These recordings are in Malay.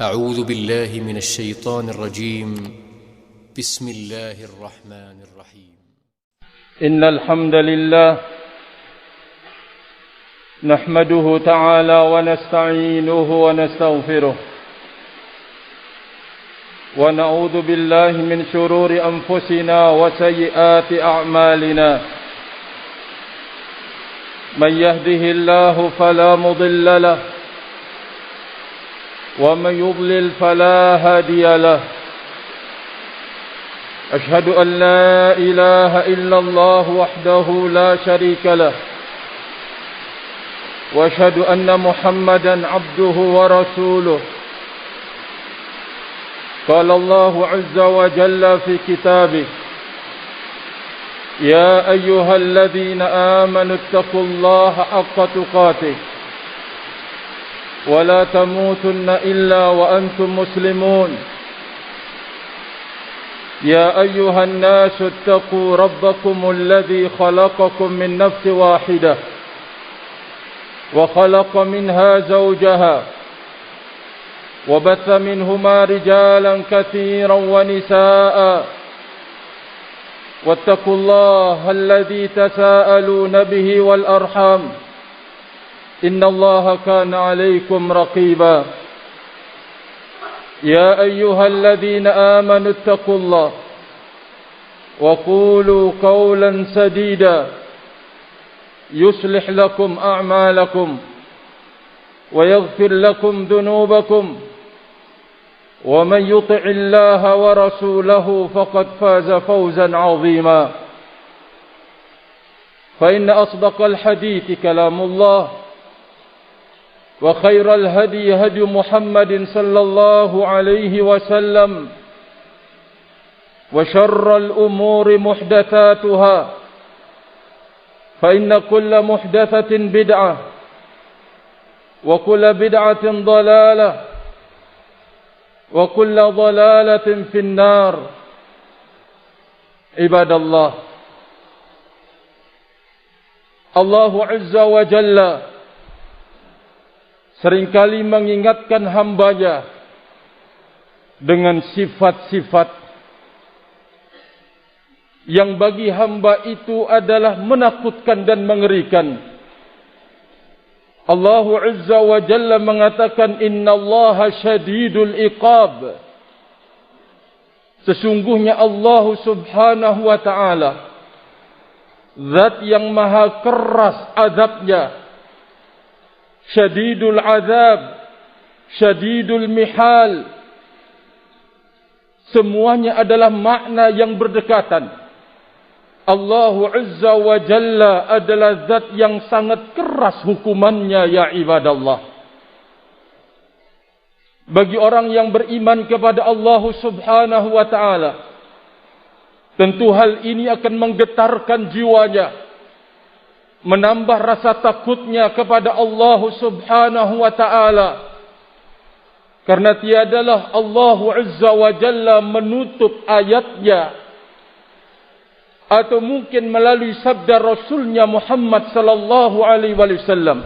أعوذ بالله من الشيطان الرجيم. بسم الله الرحمن الرحيم. إن الحمد لله نحمده تعالى ونستعينه ونستغفره ونعوذ بالله من شرور أنفسنا وسيئات أعمالنا. من يهده الله فلا مضل له ومن يضلل فلا هادي له. أشهد أن لا إله إلا الله وحده لا شريك له وأشهد أن محمدا عبده ورسوله. قال الله عز وجل في كتابه: يا أيها الذين آمنوا اتقوا الله حق تقاته ولا تموتن إلا وأنتم مسلمون. يا أيها الناس اتقوا ربكم الذي خلقكم من نفس واحدة وخلق منها زوجها وبث منهما رجالا كثيرا ونساء واتقوا الله الذي تساءلون به والأرحام إن الله كان عليكم رقيبا. يا أيها الذين آمنوا اتقوا الله وقولوا قولا سديدا يصلح لكم أعمالكم ويغفر لكم ذنوبكم ومن يطع الله ورسوله فقد فاز فوزا عظيما. فإن أصدق الحديث كلام الله وخير الهدي هدي محمد صلى الله عليه وسلم وشر الأمور محدثاتها فإن كل محدثة بدعة وكل بدعة ضلالة وكل ضلالة في النار. عباد الله، Allah Azza wa Jalla seringkali mengingatkan hambanya dengan sifat-sifat yang bagi hamba itu adalah menakutkan dan mengerikan. Allah Azza wa Jalla mengatakan, innallaha syadidul iqab. Sesungguhnya Allah Subhanahu wa ta'ala zat yang maha keras azabnya. Syadidul azab, syadidul mihal. Semuanya adalah makna yang berdekatan. Allah Azza wa Jalla adalah zat yang sangat keras hukumannya, ya ibadallah. Bagi orang yang beriman kepada Allah Subhanahu wa ta'ala, tentu hal ini akan menggetarkan jiwanya, menambah rasa takutnya kepada Allah Subhanahu wa ta'ala. Karena tiadalah Allah Azza wa Jalla menutup ayatnya atau mungkin melalui sabda Rasulnya Muhammad sallallahu alaihi wasallam,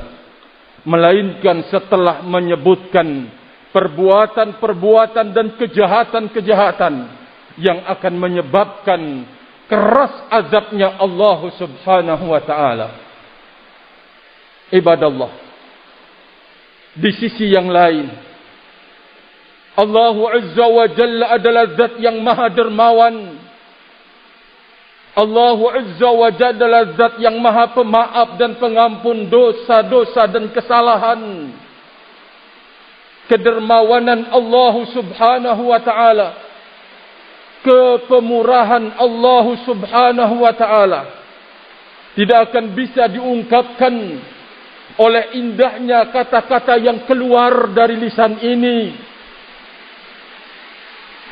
melainkan setelah menyebutkan perbuatan-perbuatan dan kejahatan-kejahatan yang akan menyebabkan keras azabnya Allah Subhanahu wa ta'ala. Ibadallah, di sisi yang lain, Allah Azza wa Jalla adalah zat yang maha dermawan. Allah Azza wa Jalla adalah zat yang maha pemaaf dan pengampun dosa-dosa dan kesalahan. Kedermawanan Allah Subhanahu wa ta'ala, kepemurahan Allah Subhanahu wa ta'ala tidak akan bisa diungkapkan oleh indahnya kata-kata yang keluar dari lisan ini.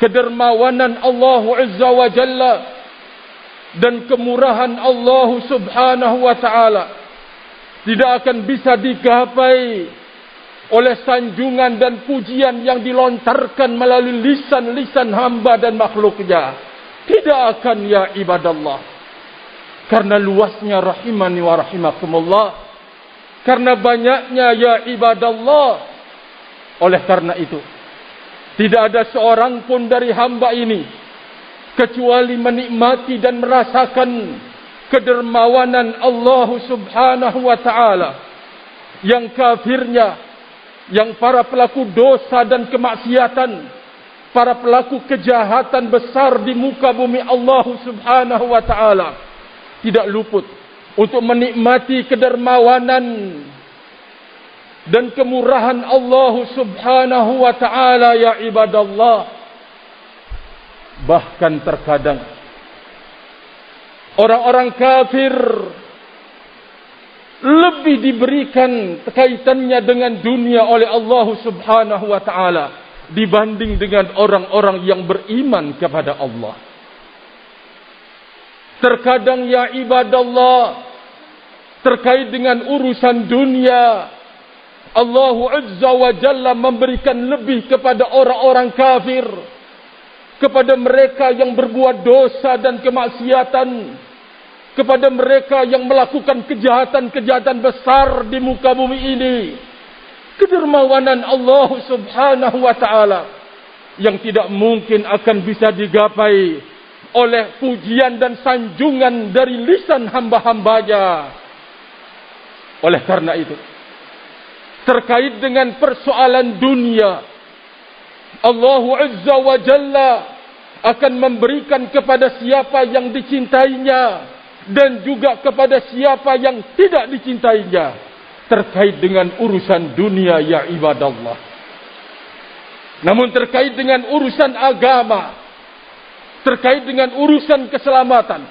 Kedermawanan Allah Azza wa Jalla dan kemurahan Allah Subhanahu wa ta'ala tidak akan bisa digapai oleh sanjungan dan pujian yang dilontarkan melalui lisan-lisan hamba dan makhluknya. Tidak akan, ya ibadallah. Karena luasnya rahimani wa rahimakumullah, karena banyaknya ya ibadallah. Oleh karena itu, Tidak ada seorang pun dari hamba ini kecuali menikmati dan merasakan kedermawanan Allah Subhanahu wa ta'ala. Yang kafirnya, yang para pelaku dosa dan kemaksiatan, para pelaku kejahatan besar di muka bumi Allah Subhanahu wa ta'ala, tidak luput untuk menikmati kedermawanan dan kemurahan Allah Subhanahu wa ta'ala, ya ibadallah. Bahkan terkadang orang-orang kafir lebih diberikan kaitannya dengan dunia oleh Allah Subhanahu wa ta'ala dibanding dengan orang-orang yang beriman kepada Allah. Terkadang, ya ibadallah, terkait dengan urusan dunia, Allah Azza wa Jalla memberikan lebih kepada orang-orang kafir, kepada mereka yang berbuat dosa dan kemaksiatan, kepada mereka yang melakukan kejahatan-kejahatan besar di muka bumi ini. Kedermawanan Allah Subhanahu wa ta'ala yang tidak mungkin akan bisa digapai oleh pujian dan sanjungan dari lisan hamba-hambanya. Oleh karena itu, terkait dengan persoalan dunia, Allah Azza wa Jalla akan memberikan kepada siapa yang dicintainya dan juga kepada siapa yang tidak dicintainya terkait dengan urusan dunia, ya ibadallah. Namun terkait dengan urusan agama, terkait dengan urusan keselamatan,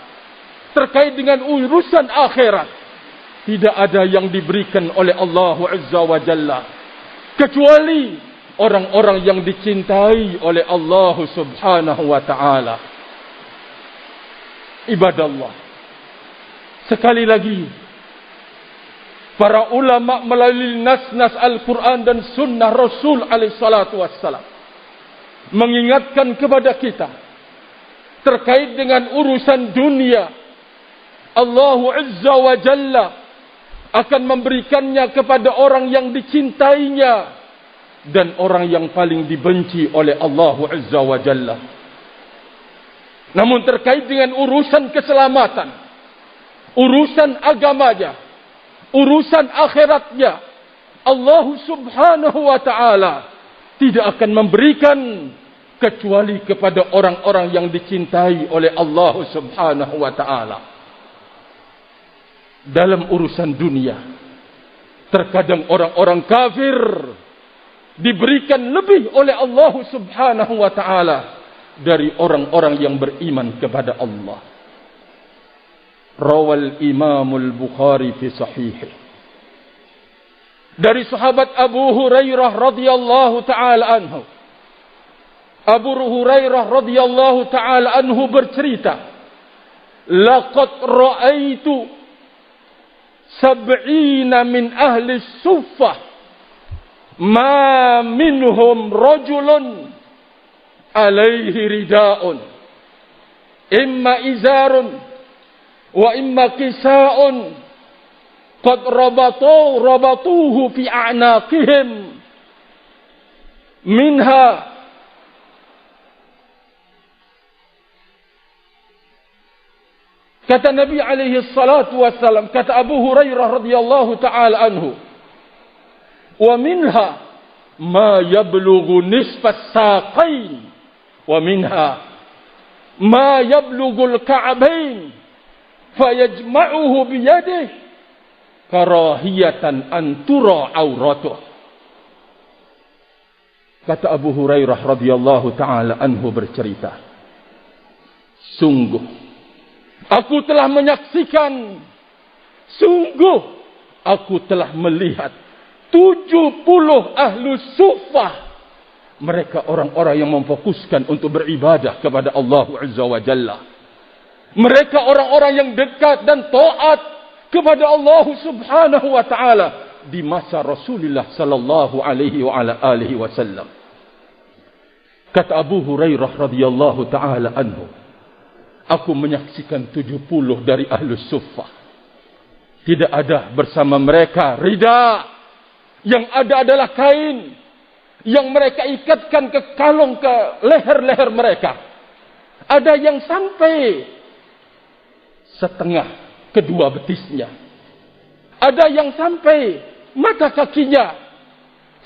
terkait dengan urusan akhirat, tidak ada yang diberikan oleh Allah Azza wa Jalla kecuali orang-orang yang dicintai oleh Allah Subhanahu wa ta'ala. Ibadallah, sekali lagi, para ulama melalui nas-nas Al-Quran dan sunnah Rasul alaihi salatu wassalam mengingatkan kepada kita terkait dengan urusan dunia. Allah Azza wa Jalla akan memberikannya kepada orang yang dicintainya dan orang yang paling dibenci oleh Allah Azza wa Jalla. Namun terkait dengan urusan keselamatan, urusan agamanya, urusan akhiratnya, Allah Subhanahu wa ta'ala tidak akan memberikan kecuali kepada orang-orang yang dicintai oleh Allah Subhanahu wa ta'ala. Dalam urusan dunia, terkadang orang-orang kafir diberikan lebih oleh Allah Subhanahu wa ta'ala dari orang-orang yang beriman kepada Allah. Rawal Imamul Bukhari fi sahihih dari sahabat Abu Hurairah radhiyallahu ta'ala anhu. Abu Hurairah radhiyallahu ta'ala anhu bercerita, laqad ra'aitu sab'ina min ahli suffah ma minhum rajulun alaihi rida'un imma izarun wa imma kisa'un qad rabatuhu fi a'naqihim minha kata Nabi alaihi salatu wassalam, kata Abu Hurairah radhiyallahu ta'ala anhu, wa minha ma yablughu nisfas saqain wa minha ma yablughu al-ka'bain fayajma'uhu biyadihi karahiyatan an tura auratuh. Kata Abu Hurairah radhiyallahu ta'ala anhu bercerita, sungguh aku telah menyaksikan, sungguh aku telah melihat 70 ahlu suffah. Mereka orang-orang yang memfokuskan untuk beribadah kepada Allah Azza wa Jalla. Mereka orang-orang yang dekat dan taat kepada Allah Subhanahu wa ta'ala di masa Rasulullah sallallahu alaihi wa ala alihi wasallam. Kata Abu Hurairah radhiyallahu ta'ala anhu, aku menyaksikan 70 dari Ahlus Suffah. Tidak ada bersama mereka rida. Yang ada adalah kain. yang mereka ikatkan ke kalung ke leher-leher mereka. Ada yang sampai setengah kedua betisnya. Ada yang sampai mata kakinya.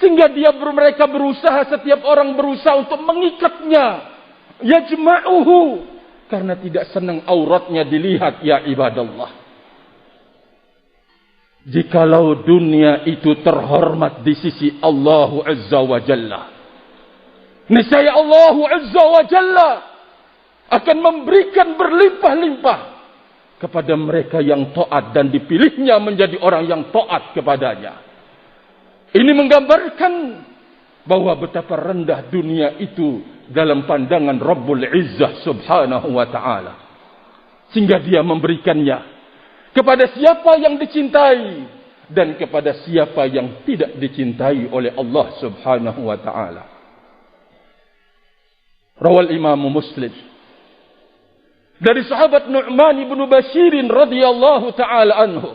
Sehingga mereka berusaha, setiap orang berusaha untuk mengikatnya. Yajma'uhu. Karena tidak senang auratnya dilihat, ya ibadallah. Jikalau dunia itu terhormat di sisi Allah Azza wa Jalla, niscaya Allah Azza wa Jalla akan memberikan berlimpah-limpah kepada mereka yang taat dan dipilihnya menjadi orang yang taat kepadanya. Ini menggambarkan bahwa betapa rendah dunia itu dalam pandangan Rabbul Izzah Subhanahu wa ta'ala. Sehingga dia memberikannya kepada siapa yang dicintai dan kepada siapa yang tidak dicintai oleh Allah Subhanahu wa ta'ala. Rawal Imam Muslim dari sahabat Nu'man ibn Bashir radhiyallahu ta'ala anhu,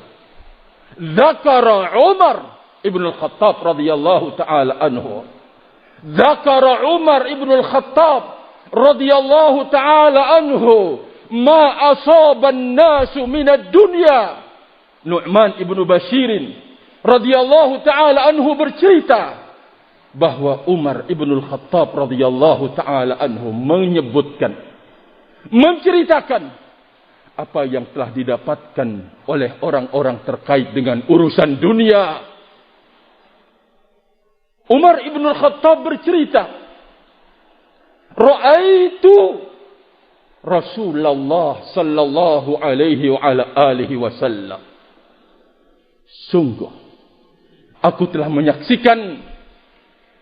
dzakara Umar ibn al-Khattab radhiyallahu ta'ala anhu, dzakara Umar ibn al-Khattab radhiyallahu ta'ala anhu ma asaban nasu minad dunya. Nu'man ibn Bashir radhiyallahu ta'ala anhu bercerita bahwa Umar ibn al-Khattab radhiyallahu ta'ala anhu menyebutkan, menceritakan apa yang telah didapatkan oleh orang-orang terkait dengan urusan dunia. Umar ibn al-Khattab bercerita, ra'aitu Rasulullah sallallahu alaihi wa ala alihi wasallam. Sungguh aku telah menyaksikan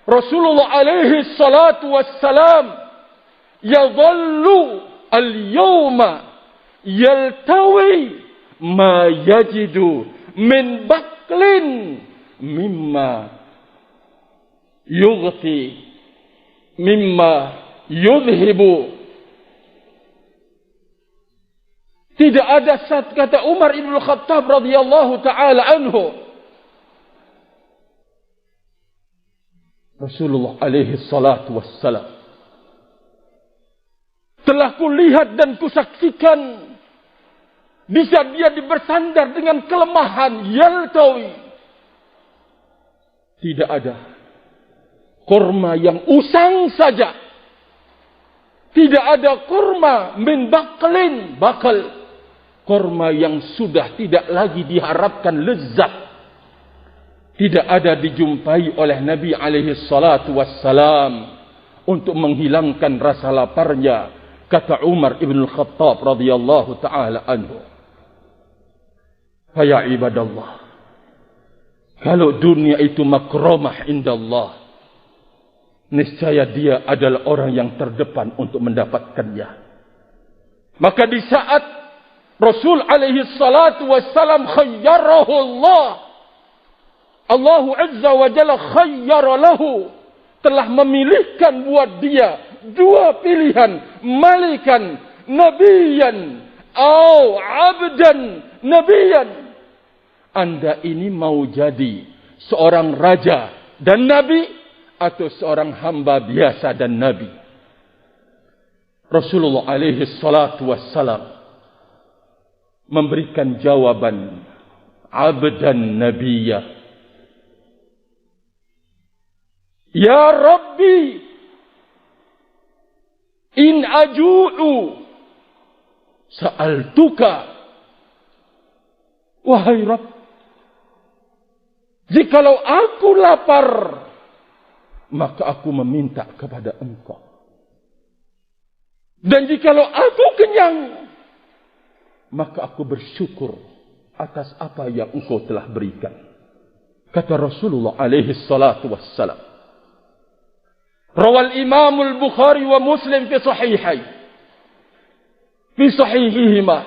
Rasulullah alaihi salatu wassalam yadhallu al-yawma yaltawi ma yajidu min baklin mimma yughti mimma yudhibu. Tidak ada saat, kata Umar ibn Khattab radhiyallahu ta'ala anhu, Rasulullah alaihi salatu wassalam telah kulihat dan kusaksikan bisa dia bersandar dengan kelemahan yaltawi. Tidak ada kurma yang usang saja. Tidak ada kurma min baklin, bakal kurma yang sudah tidak lagi diharapkan lezat, tidak ada dijumpai oleh Nabi alaihi salatu wassalam untuk menghilangkan rasa laparnya, kata Umar ibn al-Khattab radhiyallahu ta'ala anhu. Faya ibadallah, kalau dunia itu makramah indallah, niscaya dia adalah orang yang terdepan untuk mendapatkannya. Maka di saat Rasul alaihi salatu wassalam khayyarahu Allah Azza wa Jalla khayyara lahu, telah memilihkan buat dia dua pilihan, malikan nabiyan atau abdan nabiyan. Anda ini mau jadi seorang raja dan nabi atau seorang hamba biasa dan nabi? Rasulullah alaihi salatu wassalam memberikan jawaban abdan nabiyya. Ya Rabbi, in aju'u sa'altuka. Wahai Rabb, jikalau aku lapar, maka aku meminta kepada Engkau. Dan jikalau aku kenyang, maka aku bersyukur atas apa yang Engkau telah berikan. Kata Rasulullah alaihi salatu wassalam. Rawal Imam al-Bukhari wa Muslim fi sahihihima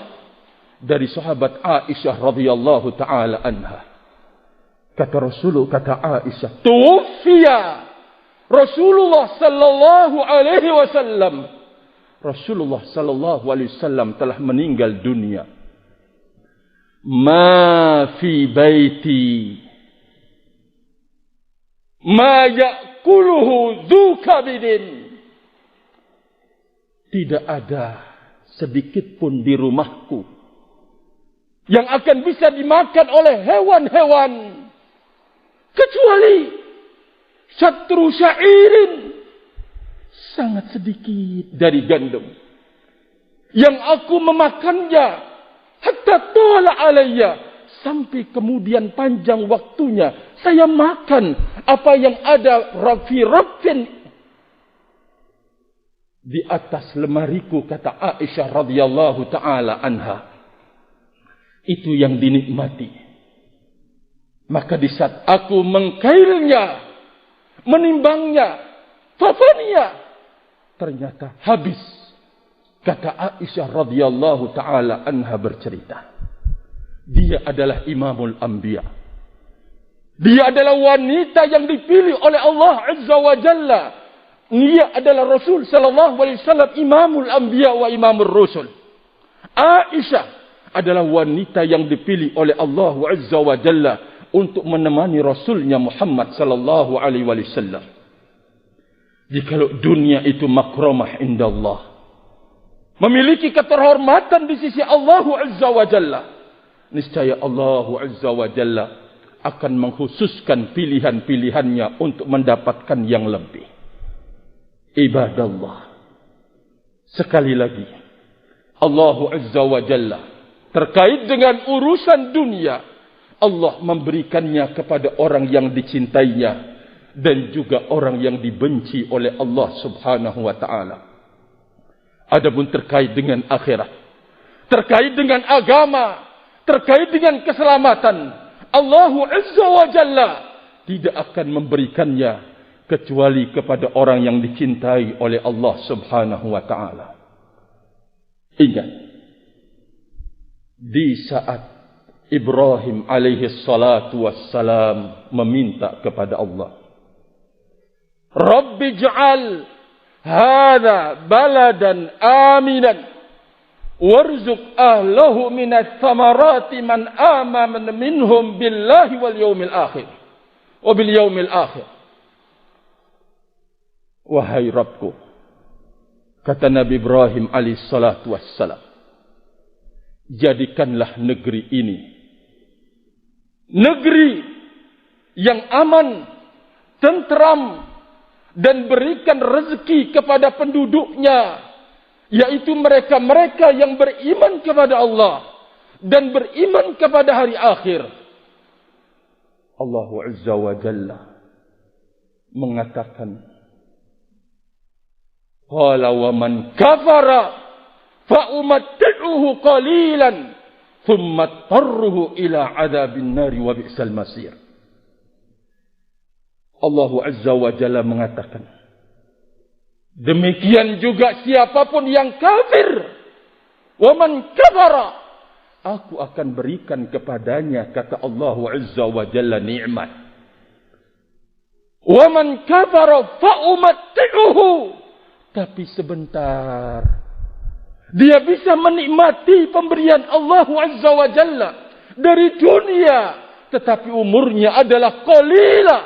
dari sahabat Aisyah radhiyallahu ta'ala anha. Kata Aisyah, tuwfiya Rasulullah sallallahu alaihi wasallam. Rasulullah sallallahu alaihi wasallam telah meninggal dunia. Ma fi baiti ma ya'kuluhu dzu kabidin. Tidak ada sedikit pun di rumahku yang akan bisa dimakan oleh hewan-hewan kecuali syatru syairin, sangat sedikit dari gandum, yang aku memakannya hatta tala alayya, sampai kemudian panjang waktunya saya makan apa yang ada fi rabbin di atas lemariku, kata Aisyah radhiyallahu taala anha. Itu yang dinikmati. Maka di saat aku mengkailnya, menimbangnya, fafaniya, ternyata habis. Kata Aisyah radhiyallahu taala anha bercerita, dia adalah imamul anbiya. Dia adalah wanita yang dipilih oleh Allah Azza wa Jalla. Dia adalah Rasul sallallahu alaihi wasallam, imamul anbiya wa imamur rusul. Aisyah adalah wanita yang dipilih oleh Allah Azza wa Jalla untuk menemani Rasulnya Muhammad sallallahu alaihi wasallam. Jikalau dunia itu makramah indallah, memiliki keterhormatan di sisi Allah Azza wa Jalla, niscaya Allah Azza wa Jalla akan mengkhususkan pilihan-pilihannya untuk mendapatkan yang lebih. Ibadallah, sekali lagi Allah Azza wa Jalla terkait dengan urusan dunia, Allah memberikannya kepada orang yang dicintainya dan juga orang yang dibenci oleh Allah Subhanahu wa taala. Adapun terkait dengan akhirat, terkait dengan agama, terkait dengan keselamatan, Allah Azza wa Jalla tidak akan memberikannya kecuali kepada orang yang dicintai oleh Allah Subhanahu wa taala. Ingat, di saat Ibrahim alaihi salatu wassalam meminta kepada Allah, Rabbi ij'al hadha baladan aminan warzuq ahlahu minats thamarati man amana minhum billahi wal yawmil akhir wa bil yawmil akhir. Wahai Rabbku, kata Nabi Ibrahim alaihi salatu wassalam, jadikanlah negeri ini negeri yang aman, tentram, dan berikan rezeki kepada penduduknya, yaitu mereka-mereka yang beriman kepada Allah dan beriman kepada hari akhir. Allah Azza wa Jalla mengatakan, qala wa man kafara fa umatti'uhu qalilan thumma tarruhu ila 'adzabin nari wa bi'sal masir. Allah Azza wa Jalla mengatakan, demikian juga siapapun yang kafir, wa man kafara, aku akan berikan kepadanya, kata Allah Azza wa Jalla, nikmat. Wa man kafara fa umatti'uhu, tapi sebentar dia bisa menikmati pemberian Allah Azza wa Jalla dari dunia, tetapi umurnya adalah qalila,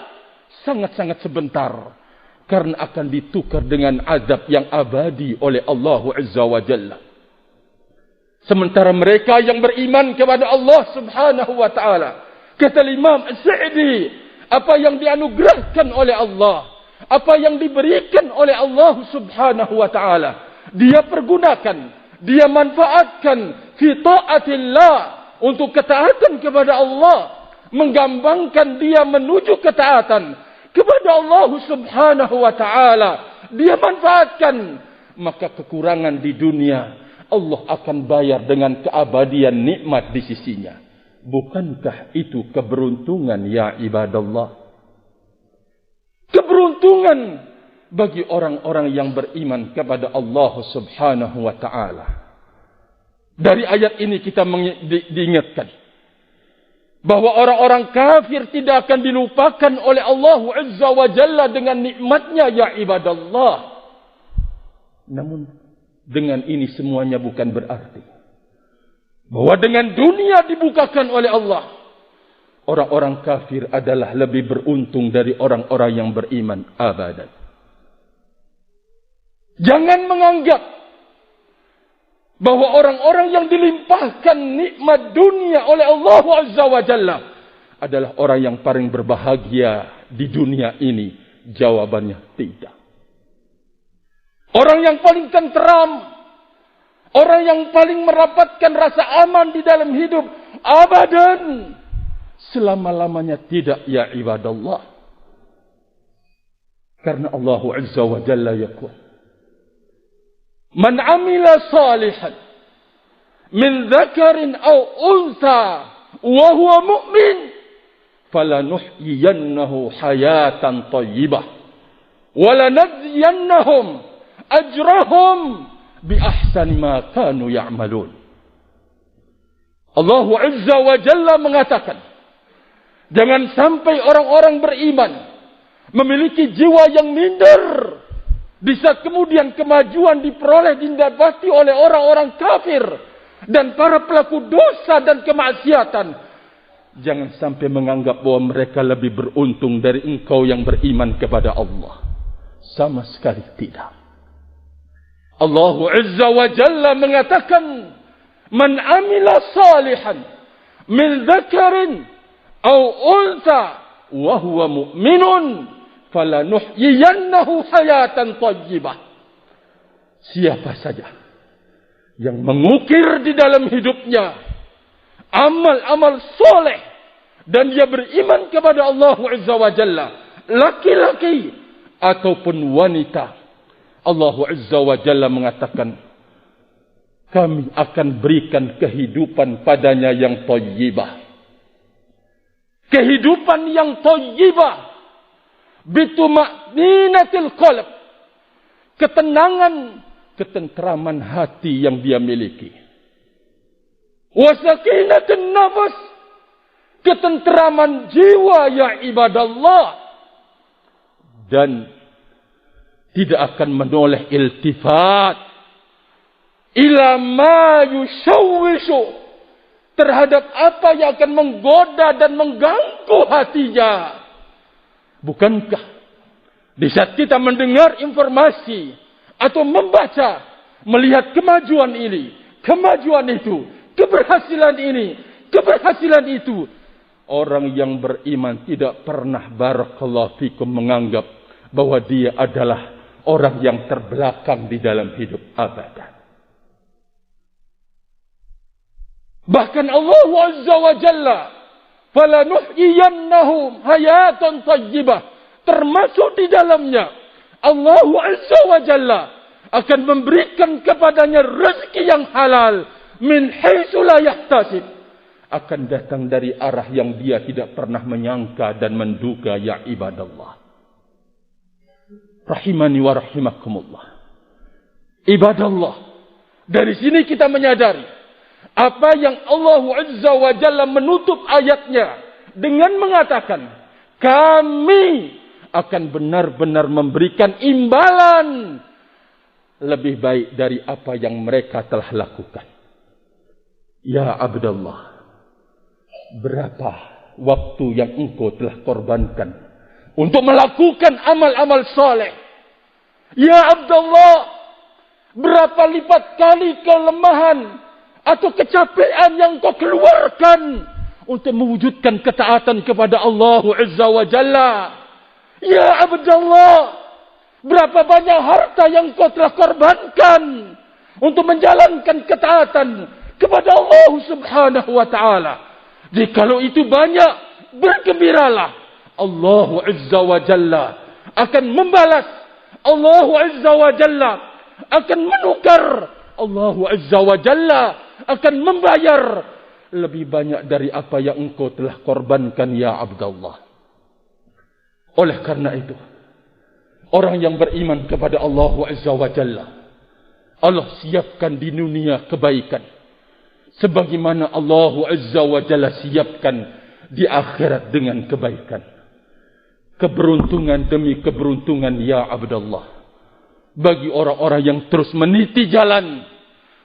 sangat-sangat sebentar, karena akan ditukar dengan azab yang abadi oleh Allah Azza wa Jalla. Sementara mereka yang beriman kepada Allah Subhanahu wa taala, kata Imam As-Sa'di, apa yang dianugerahkan oleh Allah, apa yang diberikan oleh Allah Subhanahu wa taala, dia pergunakan, dia manfaatkan fi taatillah, untuk ketaatan kepada Allah, menggambangkan dia menuju ketaatan kepada Allah Subhanahu wa taala, dia manfaatkan, maka kekurangan di dunia Allah akan bayar dengan keabadian nikmat di sisinya. Bukankah itu keberuntungan ya ibadallah? Keberuntungan bagi orang-orang yang beriman kepada Allah Subhanahu wa taala. Dari ayat ini kita diingatkan bahwa orang-orang kafir tidak akan dilupakan oleh Allah Azza wa Jalla dengan nikmatnya ya ibadallah. Namun dengan ini semuanya bukan berarti bahwa dengan dunia dibukakan oleh Allah, orang-orang kafir adalah lebih beruntung dari orang-orang yang beriman abadan. Jangan menganggap bahwa orang-orang yang dilimpahkan nikmat dunia oleh Allah Azza wa Jalla adalah orang yang paling berbahagia di dunia ini. Jawabannya tidak. Orang yang paling tenteram, orang yang paling mendapatkan rasa aman di dalam hidup abadan, selama-lamanya tidak, ya ibadallah. Karena Allah Azza wa Jalla yaqul, man amila salihan min dzakarin aw untha wa huwa mu'min falanuhyiyannahu hayatan thayyibah wa lanajziyannahum ajrahum bi ahsani ma kanu ya'malun. Allah Azza wa Jalla mengatakan, jangan sampai orang-orang beriman memiliki jiwa yang minder di saat kemudian kemajuan diperoleh didapati oleh orang-orang kafir dan para pelaku dosa dan kemaksiatan. Jangan sampai menganggap bahwa mereka lebih beruntung dari engkau yang beriman kepada Allah. Sama sekali tidak. Allah Azza wa Jalla mengatakan, man amila salihan min dzakarin aw untha wa huwa mu'minun falanuhyiyannahu hayatan thayyibah. Siapa saja yang mengukir di dalam hidupnya amal-amal soleh dan dia beriman kepada Allah Azza wa Jalla, laki-laki ataupun wanita, Allah Azza wa Jalla mengatakan, kami akan berikan kehidupan padanya yang thayyibah. Kehidupan yang thayyibah, bituma'ninatil qalb, ketenangan, ketentraman hati yang dia miliki. Wasakinatin nafas, ketentraman jiwa, ya ibadallah. Dan tidak akan menoleh iltifat ila ma yushawwishu, terhadap apa yang akan menggoda dan mengganggu hatinya. Bukankah di saat kita mendengar informasi atau membaca, melihat kemajuan ini, kemajuan itu, keberhasilan ini, keberhasilan itu, orang yang beriman tidak pernah barakallahu fikum menganggap bahwa dia adalah orang yang terbelakang di dalam hidup abadan. Bahkan Allah Azza wa Jalla, falanuhyiyannahum hayatan thayyibah, termasuk di dalamnya Allah Azza wa Jalla akan memberikan kepadanya rezeki yang halal min haitsu la yahtasib, akan datang dari arah yang dia tidak pernah menyangka dan menduga, ya ibadallah. Rahimani wa rahimakumullah. Ibadallah, dari sini kita menyadari apa yang Allah Azza wa Jalla menutup ayatnya dengan mengatakan, kami akan benar-benar memberikan imbalan lebih baik dari apa yang mereka telah lakukan. Ya Abdullah, berapa waktu yang engkau telah korbankan untuk melakukan amal-amal soleh? Ya Abdullah, berapa lipat kali kelemahan atau kecapean yang kau keluarkan untuk mewujudkan ketaatan kepada Allah Azza wa Jalla? Ya Abdullah, berapa banyak harta yang kau telah korbankan untuk menjalankan ketaatan kepada Allah Subhanahu wa ta'ala? Jikalau itu banyak, bergembiralah. Allah Azza wa Jalla akan membalas. Allah Azza wa Jalla akan menukar. Allah Azza wa Jalla akan membayar lebih banyak dari apa yang engkau telah korbankan, ya Abdullah. Oleh karena itu, orang yang beriman kepada Allah Azza wa Jalla, Allah siapkan di dunia kebaikan sebagaimana Allah Azza wa Jalla siapkan di akhirat dengan kebaikan. Keberuntungan demi keberuntungan, ya Abdullah, bagi orang-orang yang terus meniti jalan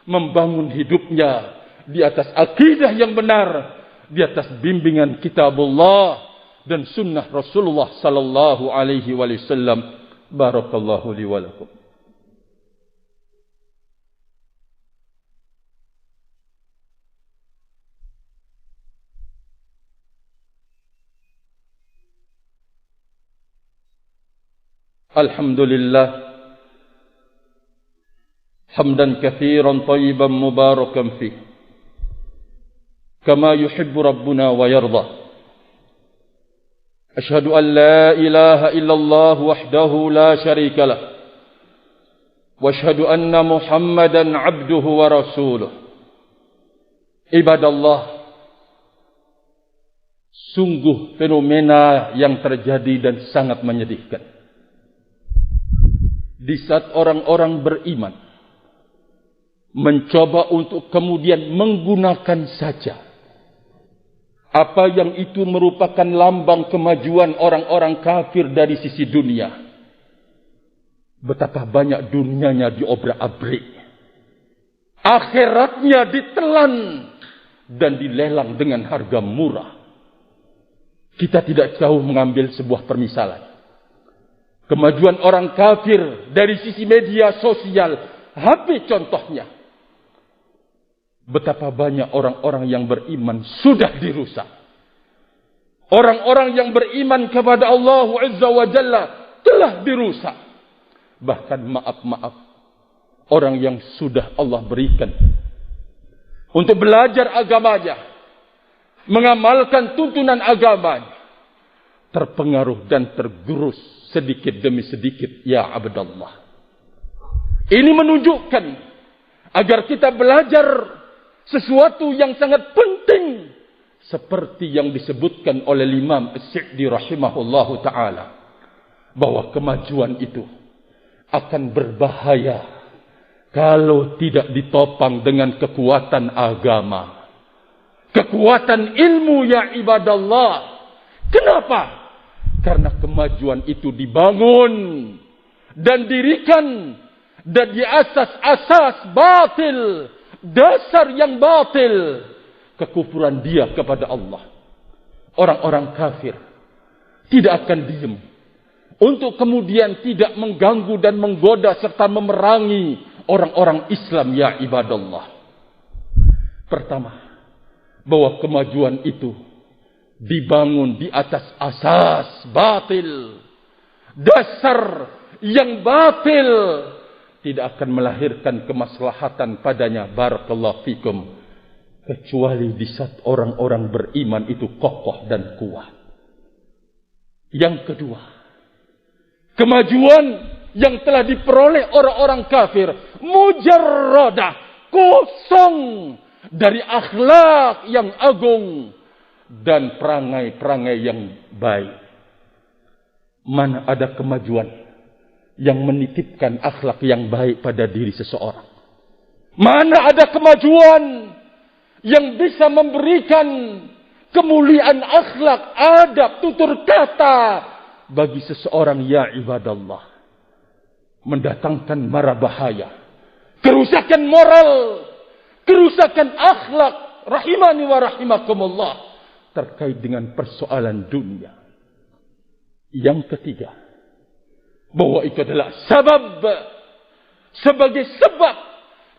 membangun hidupnya di atas akidah yang benar di atas bimbingan kitabullah dan sunnah Rasulullah sallallahu alaihi wasallam. Barakallahu li wa lakum. Alhamdulillah hamdan katsiran thayyiban mubarakan fih kama yuhibbu rabbuna wa yarda. Ashhadu an la ilaha illallah wahdahu la syarika lah wa ashhadu anna Muhammadan abduhu wa rasuluh. Ibadallah, sungguh fenomena yang terjadi dan sangat menyedihkan. Di saat orang-orang beriman mencoba untuk kemudian menggunakan saja apa yang itu merupakan lambang kemajuan orang-orang kafir dari sisi dunia, betapa banyak dunianya diobrak-abrik, akhiratnya ditelan dan dilelang dengan harga murah. Kita tidak jauh mengambil sebuah permisalan. Kemajuan orang kafir dari sisi media sosial, HP contohnya. Betapa banyak orang-orang yang beriman sudah dirusak. Orang-orang yang beriman kepada Allah Azza wa Jalla telah dirusak. Bahkan maaf-maaf, orang yang sudah Allah berikan untuk belajar agamanya, mengamalkan tuntunan agamanya, terpengaruh dan tergerus sedikit demi sedikit, ya abdallah. Ini menunjukkan agar kita belajar sesuatu yang sangat penting, seperti yang disebutkan oleh Imam As-Sa'di rahimahullahu ta'ala, bahwa kemajuan itu akan berbahaya kalau tidak ditopang dengan kekuatan agama, kekuatan ilmu, ya ibadallah. Kenapa? Karena kemajuan itu dibangun dan dirikan dan di asas-asas batil, dasar yang batil, kekufuran dia kepada Allah. Orang-orang kafir tidak akan diam untuk kemudian tidak mengganggu dan menggoda serta memerangi orang-orang Islam, ya ibadallah. Pertama, bahwa kemajuan itu dibangun di atas asas batil, dasar yang batil, tidak akan melahirkan kemaslahatan padanya, barakallahu fikum, kecuali di saat orang-orang beriman itu kokoh dan kuat. Yang kedua, kemajuan yang telah diperoleh orang-orang kafir mujarradah, kosong dari akhlak yang agung dan perangai-perangai yang baik. Mana ada kemajuan yang menitipkan akhlak yang baik pada diri seseorang? Mana ada kemajuan yang bisa memberikan kemuliaan akhlak, adab, tutur kata bagi seseorang, ya ibadallah? Mendatangkan mara bahaya, kerusakan moral, kerusakan akhlak, rahimani wa rahimakumullah, terkait dengan persoalan dunia. Yang ketiga, bahwa itu adalah sebagai sebab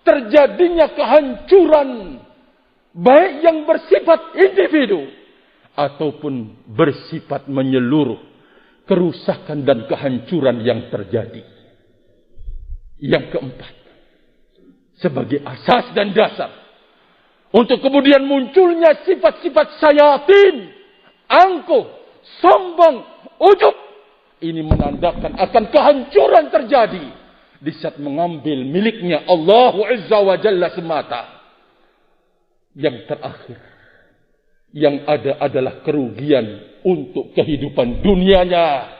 terjadinya kehancuran, baik yang bersifat individu ataupun bersifat menyeluruh, kerusakan dan kehancuran yang terjadi. Yang keempat, sebagai asas dan dasar untuk kemudian munculnya sifat-sifat sayatin, angkuh, sombong, ujub. Ini menandakan akan kehancuran terjadi di saat mengambil miliknya Allah Azza wa Jalla semata. Yang terakhir, yang ada adalah kerugian untuk kehidupan dunianya.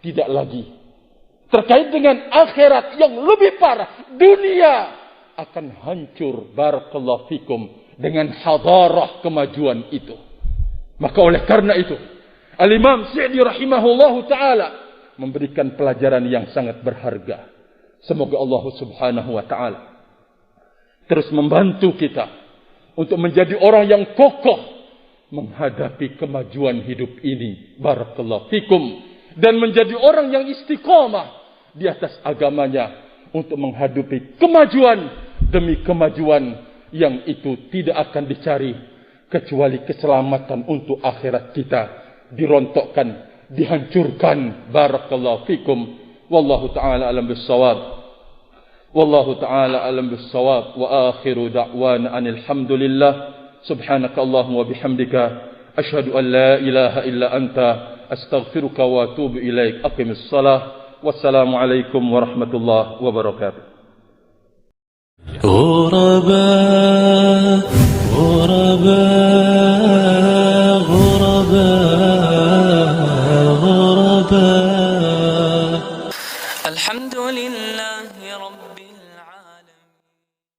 Tidak lagi terkait dengan akhirat yang lebih parah. Dunia akan hancur, barakallahu fikum, dengan hadarah kemajuan itu. Maka oleh karena itu, Al-Imam Sa'di rahimahullahu ta'ala memberikan pelajaran yang sangat berharga. Semoga Allah subhanahu wa ta'ala terus membantu kita untuk menjadi orang yang kokoh menghadapi kemajuan hidup ini. Barakallahu fikum. Dan menjadi orang yang istiqamah di atas agamanya untuk menghadapi kemajuan demi kemajuan yang itu tidak akan dicari kecuali keselamatan untuk akhirat kita. Dirontokkan, dihancurkan. Barakallahu fikum. Wallahu ta'ala alam bissawab. Wallahu ta'ala alam bissawab. Wa akhiru da'wana anil hamdulillah. Subhanaka Allahumma wa bihamdika ashhadu an la ilaha illa anta astaghfiruka wa atubu ilaik. Aqimis salah. Wassalamualaikum warahmatullahi wabarakatuh. غرباء غرباء